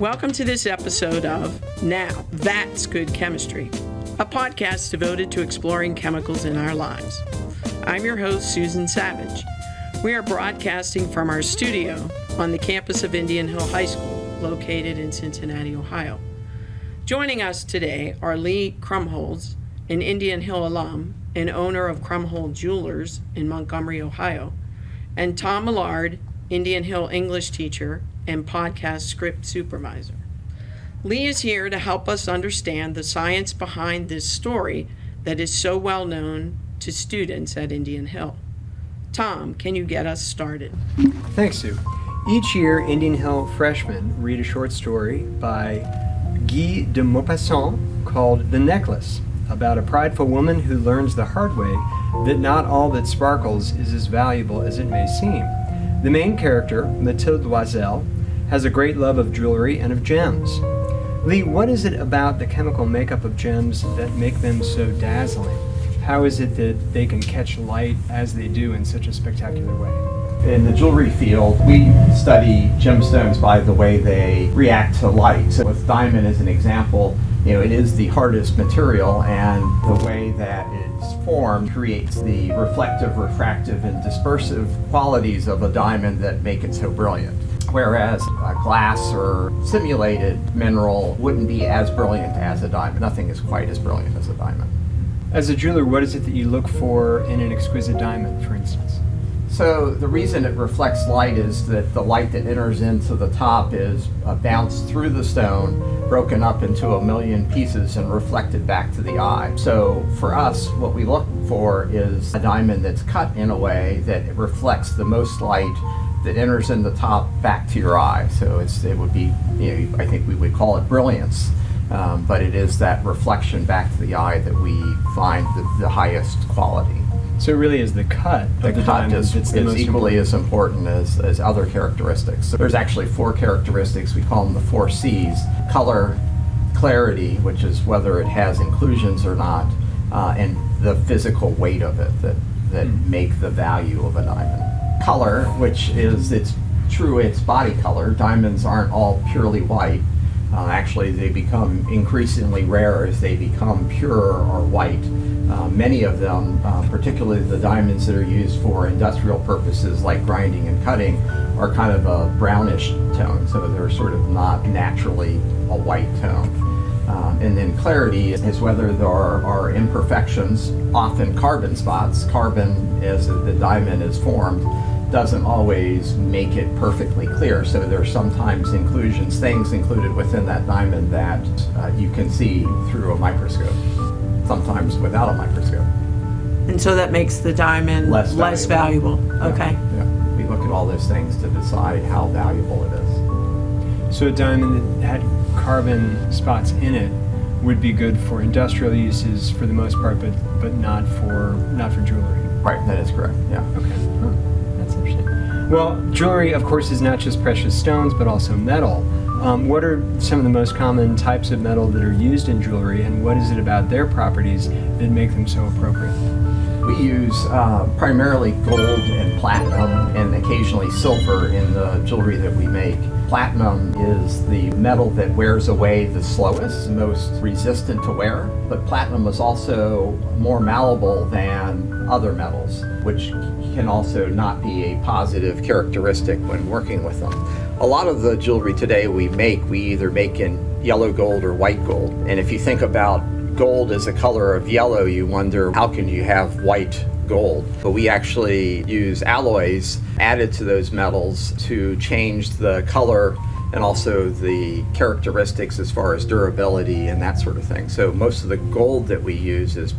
Welcome to this episode of Now That's Good Chemistry, a podcast devoted to exploring chemicals in our lives. I'm your host, Susan Savage. We are broadcasting from our studio on the campus of Indian Hill High School, located in Cincinnati, Ohio. Joining us today are Lee Krombholz, an Indian Hill alum and owner of Krombholz Jewelers in Montgomery, Ohio, and Tom Millard, Indian Hill English teacher and podcast script supervisor. Lee is here to help us understand the science behind this story that is so well known to students at Indian Hill. Tom, can you get us started? Thanks, Sue. Each year, Indian Hill freshmen read a short story by Guy de Maupassant called The Necklace, about a prideful woman who learns the hard way that not all that sparkles is as valuable as it may seem. The main character, Mathilde Loisel, has a great love of jewelry and of gems. Lee, what is it about the chemical makeup of gems that make them so dazzling? How is it that they can catch light as they do in such a spectacular way? In the jewelry field, we study gemstones by the way they react to light. So with diamond as an example, it is the hardest material, and the way that it's formed creates the reflective, refractive, and dispersive qualities of a diamond that make it so brilliant. Whereas a glass or simulated mineral wouldn't be as brilliant as a diamond. Nothing is quite as brilliant as a diamond. As a jeweler, what is it that you look for in an exquisite diamond, for instance? So the reason it reflects light is that the light that enters into the top is bounced through the stone, broken up into a million pieces, and reflected back to the eye. So for us, what we look for is a diamond that's cut in a way that it reflects the most light that enters in the top back to your eye. So it would be, I think we would call it brilliance, but it is that reflection back to the eye that we find the highest quality. So it really is the cut of the diamond that's the most equally as important as other characteristics. So there's actually 4 characteristics. We call them the 4 C's: color, clarity, which is whether it has inclusions or not, and the physical weight of it that make the value of a diamond. Color, which is its body color. Diamonds aren't all purely white. Actually, they become increasingly rare as they become pure or white. Many of them, particularly the diamonds that are used for industrial purposes like grinding and cutting, are kind of a brownish tone, so they're sort of not naturally a white tone. And then clarity is whether there are imperfections, often carbon spots. Carbon, as the diamond is formed, doesn't always make it perfectly clear, so there are sometimes inclusions, things included within that diamond that you can see through a microscope, sometimes without a microscope. And so that makes the diamond less valuable. Okay. Yeah. We look at all those things to decide how valuable it is. So a diamond that had carbon spots in it would be good for industrial uses for the most part, but not for jewelry. Right, that is correct. Yeah. Okay. That's interesting. Well, jewelry, of course, is not just precious stones, but also metal. What are some of the most common types of metal that are used in jewelry, and what is it about their properties that make them so appropriate? We use primarily gold and platinum and occasionally silver in the jewelry that we make. Platinum is the metal that wears away the slowest, most resistant to wear, but platinum is also more malleable than other metals, which can also not be a positive characteristic when working with them. A lot of the jewelry today we either make in yellow gold or white gold. And if you think about gold as a color of yellow, you wonder, how can you have white gold? But we actually use alloys added to those metals to change the color and also the characteristics as far as durability and that sort of thing. So most of the gold that we use is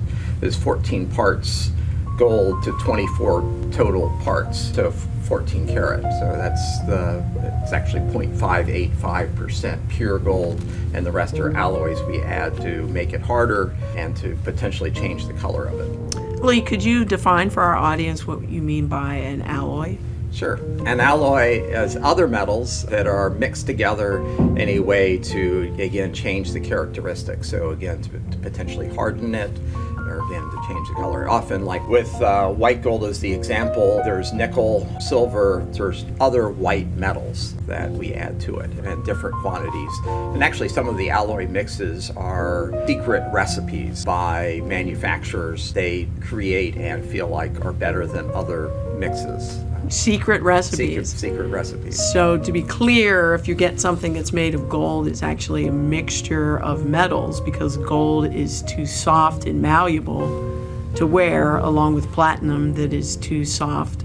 14 parts gold to 24 total parts, so 14 karat. So it's actually 0.585% pure gold, and the rest are alloys we add to make it harder and to potentially change the color of it. Lee, could you define for our audience what you mean by an alloy? Sure. An alloy is other metals that are mixed together in a way to, again, change the characteristics. So again, to potentially harden it, or again to change the color. Often, like with white gold as the example, there's nickel, silver, there's other white metals that we add to it in different quantities. And actually some of the alloy mixes are secret recipes by manufacturers. They create and feel like are better than other mixes. Secret recipes. Secret recipes. So to be clear, if you get something that's made of gold, it's actually a mixture of metals because gold is too soft and malleable to wear, along with platinum that is too soft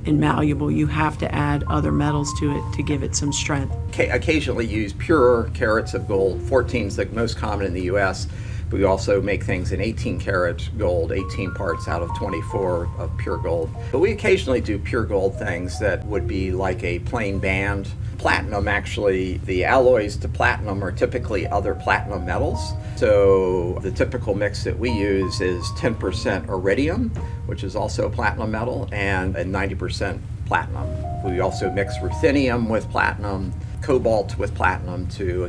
and malleable. You have to add other metals to it to give it some strength. Occasionally use pure carats of gold. 14 is the most common in the U.S. We also make things in 18 karat gold, 18 parts out of 24 of pure gold. But we occasionally do pure gold things that would be like a plain band. Platinum, actually, the alloys to platinum are typically other platinum metals. So the typical mix that we use is 10% iridium, which is also a platinum metal, and 90% platinum. We also mix ruthenium with platinum, cobalt with platinum to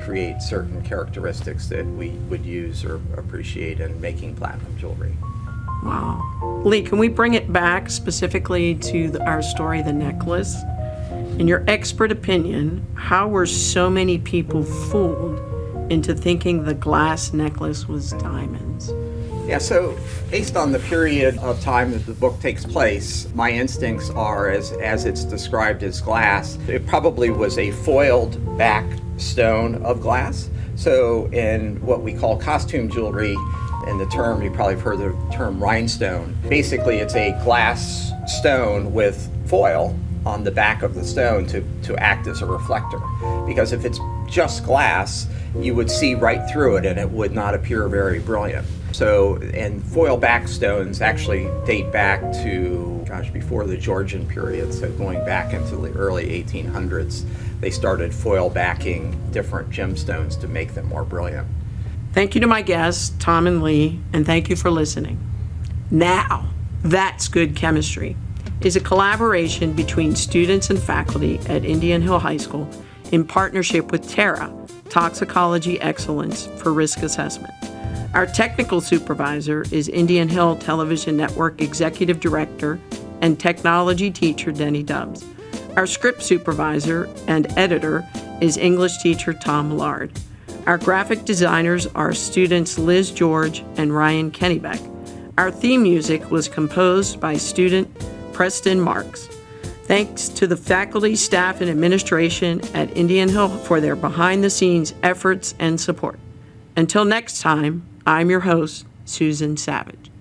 create certain characteristics that we would use or appreciate in making platinum jewelry. Wow. Lee, can we bring it back specifically to our story, the necklace? In your expert opinion, how were so many people fooled into thinking the glass necklace was diamonds? Yeah, so based on the period of time that the book takes place, my instincts are, as it's described as glass, it probably was a foiled back stone of glass. So in what we call costume jewelry, and the term, you probably have heard the term rhinestone, basically it's a glass stone with foil on the back of the stone to act as a reflector. Because if it's just glass, you would see right through it and it would not appear very brilliant. So, and foil back stones actually date back to, before the Georgian period, so going back into the early 1800s, they started foil backing different gemstones to make them more brilliant. Thank you to my guests, Tom and Lee, and thank you for listening. Now, That's Good Chemistry is a collaboration between students and faculty at Indian Hill High School in partnership with TERRA, Toxicology Excellence for Risk Assessment. Our technical supervisor is Indian Hill Television Network Executive Director and Technology Teacher Denny Dubbs. Our script supervisor and editor is English teacher Tom Millard. Our graphic designers are students Liz George and Ryan Kennebeck. Our theme music was composed by student Preston Marks. Thanks to the faculty, staff, and administration at Indian Hill for their behind-the-scenes efforts and support. Until next time, I'm your host, Susan Savage.